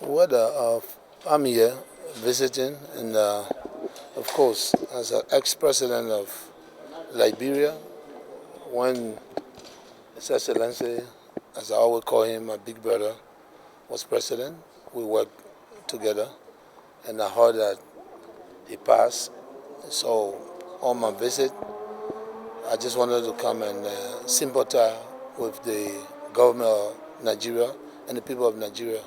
Well, I'm here visiting, and of course, as an ex-president of Liberia, when His Excellency, as I always call him, my big brother, was president, we worked together, and I heard that he passed. So on my visit, I just wanted to come and sympathize with the government of Nigeria and the people of Nigeria.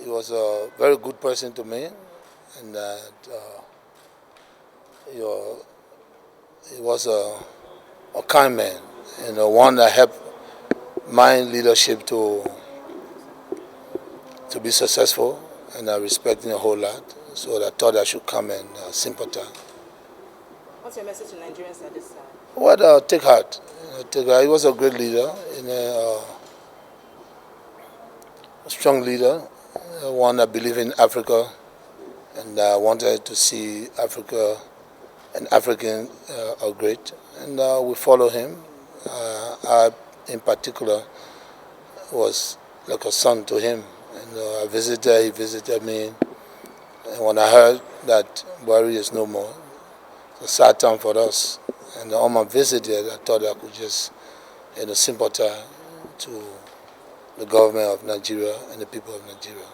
He was a very good person to me, and that he was a kind man, and one that helped my leadership to be successful, and I respect him a whole lot. So I thought I should come and sympathize. What's your message to Nigerians at this time? Well, take heart. Take heart. He was a great leader, and a strong leader, one that believed in Africa, and wanted to see Africa and Africans are great. And we follow him. I, in particular, was like a son to him. And I visited, he visited me. And when I heard that Buhari is no more, it's a sad time for us. And on my visit here, I thought I could just sympathize to the government of Nigeria and the people of Nigeria.